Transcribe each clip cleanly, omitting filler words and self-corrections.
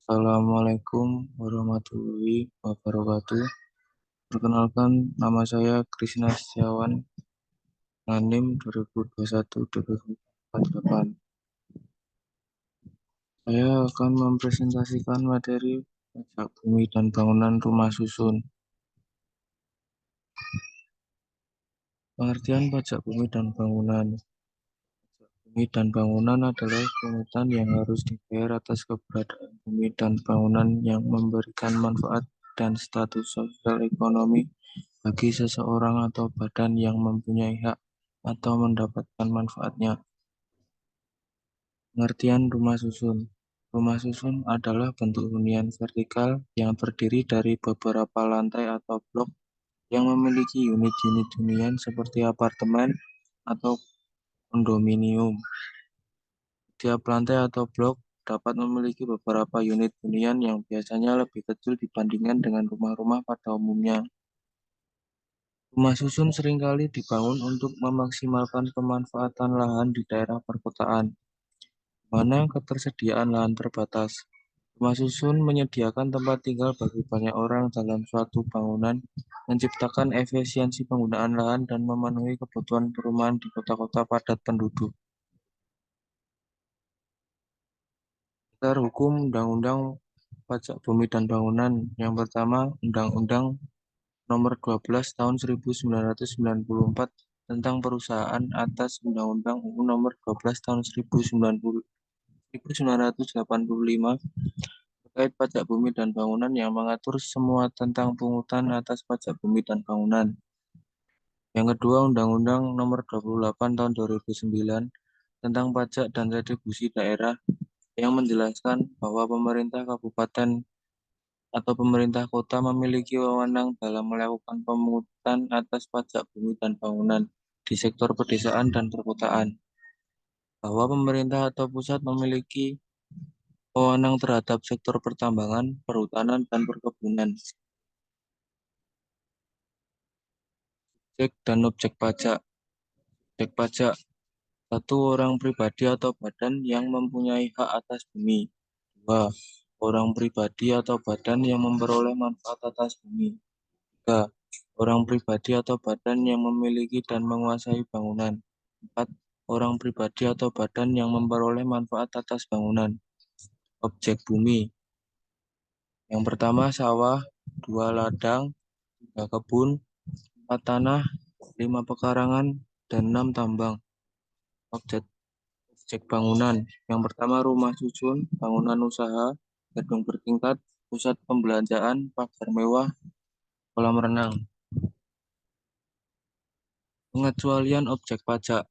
Assalamualaikum warahmatullahi wabarakatuh. Perkenalkan, nama saya Krisna Setiawan, NIM 2021-2048. Saya akan mempresentasikan materi pajak bumi dan bangunan rumah susun. Pengertian pajak bumi dan bangunan. Bumi dan bangunan adalah pungutan yang harus dibayar atas keberadaan bumi dan bangunan yang memberikan manfaat dan status sosial ekonomi bagi seseorang atau badan yang mempunyai hak atau mendapatkan manfaatnya. Pengertian rumah susun. Rumah susun adalah bentuk hunian vertikal yang terdiri dari beberapa lantai atau blok yang memiliki unit-unit hunian seperti apartemen atau kondominium. Tiap lantai atau blok dapat memiliki beberapa unit hunian yang biasanya lebih kecil dibandingkan dengan rumah-rumah pada umumnya. Rumah susun seringkali dibangun untuk memaksimalkan pemanfaatan lahan di daerah perkotaan, mana ketersediaan lahan terbatas. Rumah susun menyediakan tempat tinggal bagi banyak orang dalam suatu bangunan, menciptakan efisiensi penggunaan lahan, dan memenuhi kebutuhan perumahan di kota-kota padat penduduk. Dasar hukum Undang-Undang Pajak Bumi dan Bangunan. Yang pertama, Undang-Undang Nomor 12 Tahun 1994 tentang Perusahaan atas Undang-Undang UU Nomor 12 Tahun 1985 terkait pajak bumi dan bangunan yang mengatur semua tentang pungutan atas pajak bumi dan bangunan. Yang kedua, Undang-Undang Nomor 28 Tahun 2009 tentang pajak dan retribusi daerah yang menjelaskan bahwa pemerintah kabupaten atau pemerintah kota memiliki wewenang dalam melakukan pemungutan atas pajak bumi dan bangunan di sektor pedesaan dan perkotaan. Bahwa pemerintah atau pusat memiliki wewenang terhadap sektor pertambangan, perhutanan, dan perkebunan. Subjek dan objek pajak. Objek pajak. Satu, orang pribadi atau badan yang mempunyai hak atas bumi. Dua, orang pribadi atau badan yang memperoleh manfaat atas bumi. Tiga, orang pribadi atau badan yang memiliki dan menguasai bangunan. Empat, orang pribadi atau badan yang memperoleh manfaat atas bangunan. Objek bumi. Yang pertama sawah, dua ladang, tiga kebun, empat tanah, lima pekarangan, dan enam tambang. Objek bangunan. Yang pertama rumah susun, bangunan usaha, gedung bertingkat, pusat pembelanjaan, pagar mewah, kolam renang. Pengecualian objek pajak.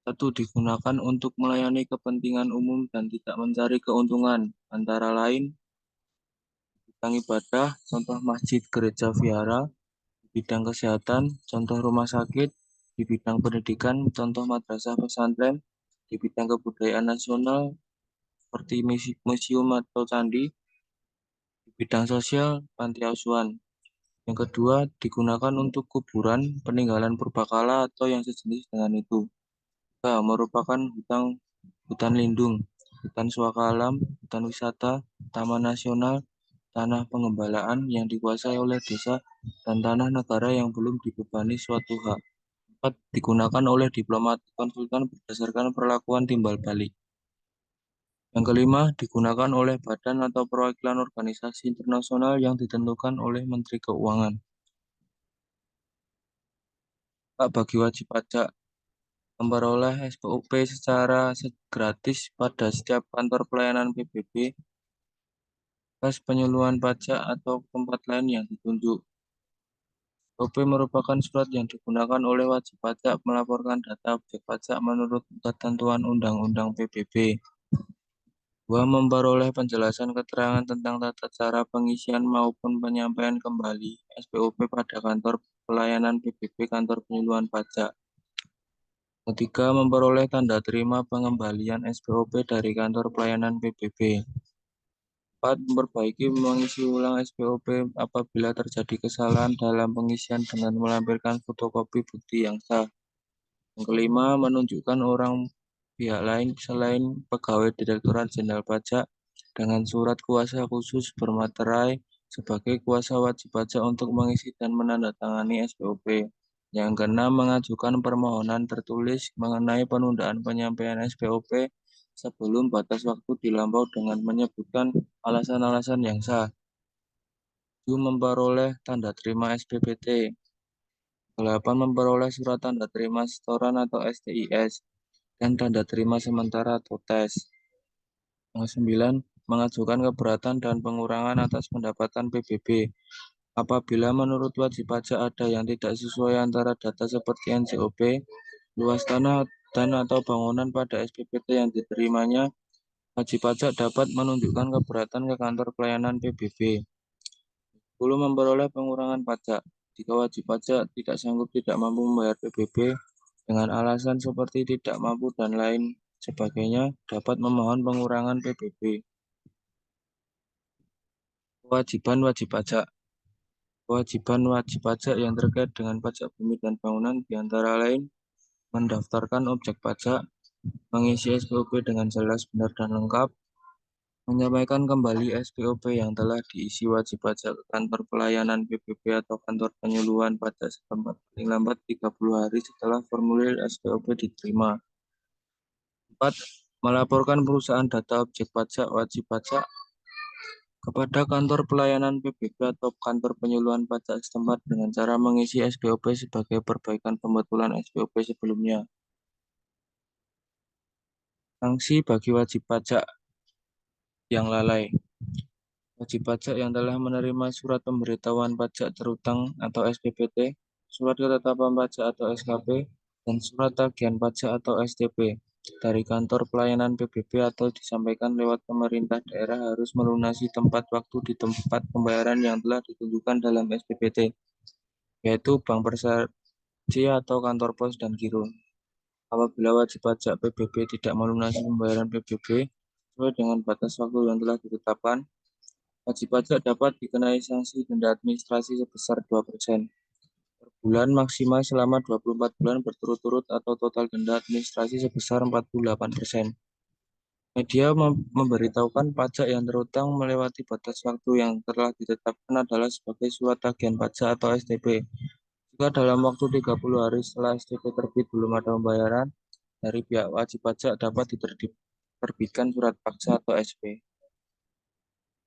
Satu, digunakan untuk melayani kepentingan umum dan tidak mencari keuntungan, antara lain bidang ibadah, contoh masjid, gereja, vihara, di bidang kesehatan, contoh rumah sakit, di bidang pendidikan, contoh madrasah pesantren, di bidang kebudayaan nasional, seperti museum atau candi, di bidang sosial, panti asuhan. Yang kedua, digunakan untuk kuburan, peninggalan purbakala atau yang sejenis dengan itu. Merupakan hutan lindung, hutan suaka alam, hutan wisata, taman nasional, tanah pengembalaan yang dikuasai oleh desa, dan tanah negara yang belum dibebani suatu hak. 4. Digunakan oleh diplomat konsultan berdasarkan perlakuan timbal balik. Yang kelima, digunakan oleh badan atau perwakilan organisasi internasional yang ditentukan oleh Menteri Keuangan. Hak bagi wajib pajak. Memperoleh SPOP secara gratis pada setiap kantor pelayanan PBB, kas penyuluhan pajak, atau tempat lain yang ditunjuk. SPOP merupakan surat yang digunakan oleh wajib pajak melaporkan data objek pajak menurut ketentuan Undang-Undang PBB. 2. Memperoleh penjelasan keterangan tentang tata cara pengisian maupun penyampaian kembali SPOP pada kantor pelayanan PBB, kantor penyuluhan pajak. Ketiga, memperoleh tanda terima pengembalian SPOP dari kantor pelayanan PBB. 4. Memperbaiki mengisi ulang SPOP apabila terjadi kesalahan dalam pengisian dengan melampirkan fotokopi bukti yang sah. Yang kelima, menunjukkan orang pihak lain selain pegawai Direktorat Jenderal Pajak dengan surat kuasa khusus bermaterai sebagai kuasa wajib pajak untuk mengisi dan menandatangani SPOP. Yang keenam, mengajukan permohonan tertulis mengenai penundaan penyampaian SPOP sebelum batas waktu dilampau dengan menyebutkan alasan-alasan yang sah. 7. Memperoleh tanda terima SPPT. 8. Memperoleh surat tanda terima setoran atau STIS dan tanda terima sementara atau tes. Yang 9. Mengajukan keberatan dan pengurangan atas pendapatan PBB. Apabila menurut wajib pajak ada yang tidak sesuai antara data seperti NJOP, luas tanah dan atau bangunan pada SPPT yang diterimanya, wajib pajak dapat menunjukkan keberatan ke kantor pelayanan PBB. 10. Memperoleh pengurangan pajak. Jika wajib pajak tidak mampu membayar PBB dengan alasan seperti tidak mampu dan lain sebagainya, dapat memohon pengurangan PBB. Kewajiban wajib pajak. Kewajiban wajib pajak yang terkait dengan pajak bumi dan bangunan diantara lain mendaftarkan objek pajak, mengisi SPOP dengan jelas, benar, dan lengkap, menyampaikan kembali SPOP yang telah diisi wajib pajak ke kantor pelayanan PBB atau kantor penyuluhan pajak setempat paling lambat 30 hari setelah formulir SPOP diterima. 4. Melaporkan perusahaan data objek pajak wajib pajak kepada kantor pelayanan PBB atau kantor penyuluhan pajak setempat dengan cara mengisi SPOP sebagai perbaikan pembetulan SPOP sebelumnya. Sanksi bagi wajib pajak yang lalai. Wajib pajak yang telah menerima surat pemberitahuan pajak terutang atau SPPT, surat ketetapan pajak atau SKP, dan surat tagihan pajak atau STP dari kantor pelayanan PBB atau disampaikan lewat pemerintah daerah harus melunasi tempat waktu di tempat pembayaran yang telah ditentukan dalam SPPT, yaitu Bank Persaji atau kantor pos dan giro. Apabila wajib pajak PBB tidak melunasi pembayaran PBB sesuai dengan batas waktu yang telah ditetapkan, wajib pajak dapat dikenai sanksi denda administrasi sebesar 2% per bulan maksimal selama 24 bulan berturut-turut atau total denda administrasi sebesar 48%. Media memberitahukan pajak yang terutang melewati batas waktu yang telah ditetapkan adalah sebagai surat tagihan pajak atau STP. Jika dalam waktu 30 hari setelah STP terbit belum ada pembayaran, dari pihak wajib pajak dapat diterbitkan surat paksa atau SP.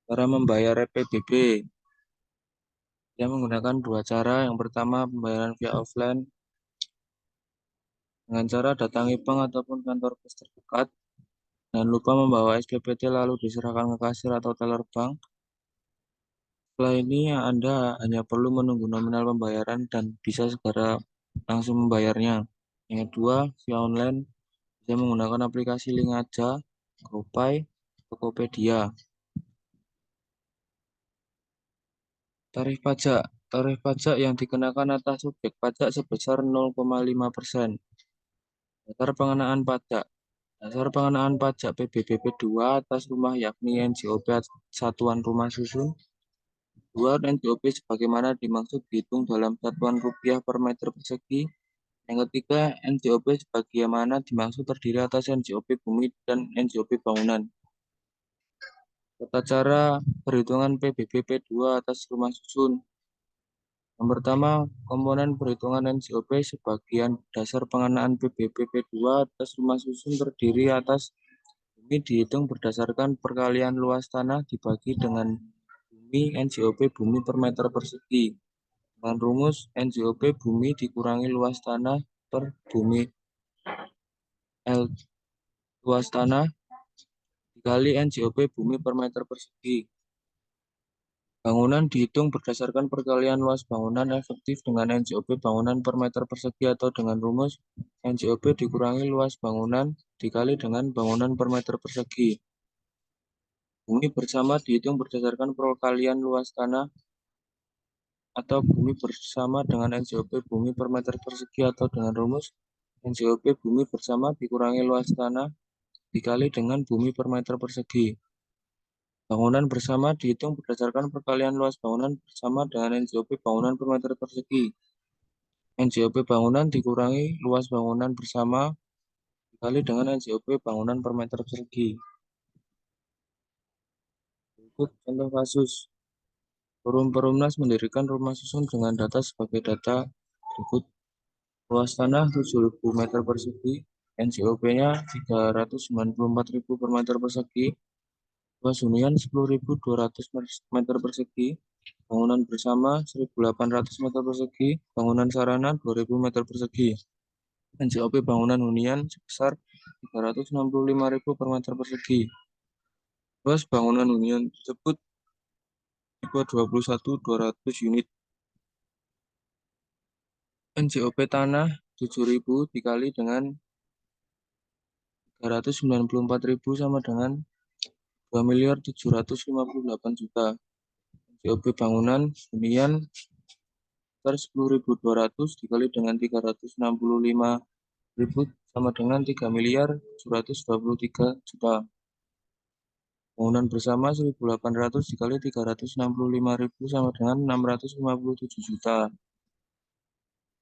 Cara membayar PBB. Dia menggunakan dua cara. Yang pertama, pembayaran via offline dengan cara datangi bank ataupun kantor pos terdekat. Jangan lupa membawa SPPT lalu diserahkan ke kasir atau teller bank. Setelah ini, Anda hanya perlu menunggu nominal pembayaran dan bisa segera langsung membayarnya. Yang kedua, via online, bisa menggunakan aplikasi Linkaja, GoPay, Tokopedia. Tarif pajak. Tarif pajak yang dikenakan atas subjek pajak sebesar 0,5%. Dasar pengenaan pajak. Dasar pengenaan pajak PBBP 2 atas rumah yakni NJOP satuan rumah susun. 2. NJOP sebagaimana dimaksud dihitung dalam satuan rupiah per meter persegi. Yang ketiga, NJOP sebagaimana dimaksud terdiri atas NJOP bumi dan NJOP bangunan. Tata cara perhitungan PBBP 2 atas rumah susun. Yang pertama, komponen perhitungan NJOP sebagian dasar pengenaan PBBP 2 atas rumah susun terdiri atas bumi dihitung berdasarkan perkalian luas tanah dibagi dengan bumi NJOP bumi per meter persegi. Dengan rumus NJOP bumi dikurangi luas tanah per bumi L luas tanah dikali NJOP bumi per meter persegi. Bangunan dihitung berdasarkan perkalian luas bangunan efektif dengan NJOP bangunan per meter persegi atau dengan rumus NJOP dikurangi luas bangunan dikali dengan bangunan per meter persegi. Bumi bersama dihitung berdasarkan perkalian luas tanah atau bumi bersama dengan NJOP bumi per meter persegi atau dengan rumus NJOP bumi bersama dikurangi luas tanah dikali dengan bumi per meter persegi. Bangunan bersama dihitung berdasarkan perkalian luas bangunan bersama dengan NJOP bangunan per meter persegi. NJOP bangunan dikurangi luas bangunan bersama dikali dengan NJOP bangunan per meter persegi. Berikut contoh kasus. Forum Perumnas mendirikan rumah susun dengan data sebagai data berikut. Luas tanah 7.000 meter persegi, NJOP-nya 394.000 per meter persegi, luas hunian 10.200 meter persegi, bangunan bersama 1.800 meter persegi, bangunan sarana 2.000 meter persegi. NJOP bangunan hunian sebesar 365.000 per meter persegi. Luas bangunan hunian tersebut tipe 21.200 unit. NJOP tanah 7.000 dikali dengan 394.000 sama dengan 2.758.000.000. NJOP bangunan hunian sebesar 10.200 dikali dengan 365.000 sama dengan 3.723.000.000. Bangunan bersama 1.800 dikali 365.000 sama dengan 657 juta.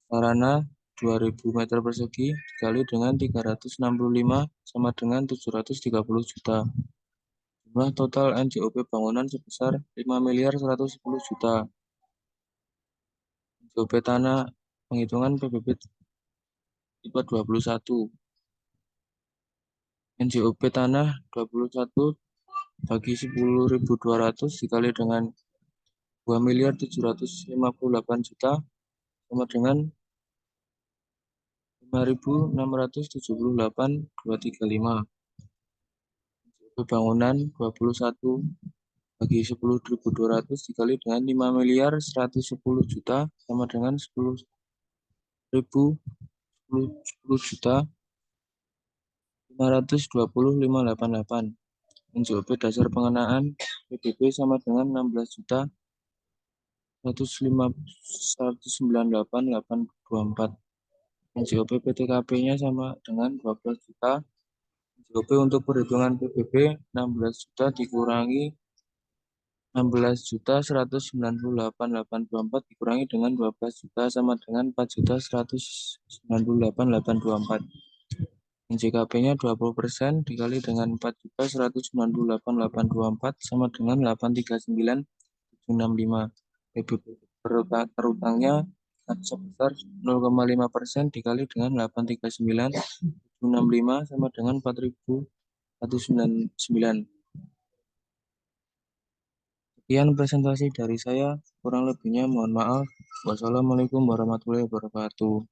Sarana 2.000 meter persegi dikali dengan 365 sama dengan 730 juta. Jumlah total NJOP bangunan sebesar 5.110 juta. NJOP tanah penghitungan PBB tipe 21. NJOP tanah 21 bagi 10.200 dikali dengan 2.758.000.000 sama dengan 5.678.235. Bangunan 21 bagi 10.200 dikali dengan 5.110.000.000 sama dengan 10 juta 520.588. NJOP dasar pengenaan PBB sama dengan 16 juta 198.824. NJOP PTKP-nya sama dengan 12 juta. NJOP untuk perhitungan PBB 16 juta dikurangi 16.198.824 dikurangi dengan 12 juta sama dengan 4.198.824. NJKP-nya 20% dikali dengan 4.198.824 sama dengan 839.765. PBB terutangnya sebesar 0,5% dikali dengan 839.765 sama dengan 4.199. Sekian presentasi dari saya, kurang lebihnya mohon maaf. Wassalamualaikum warahmatullahi wabarakatuh.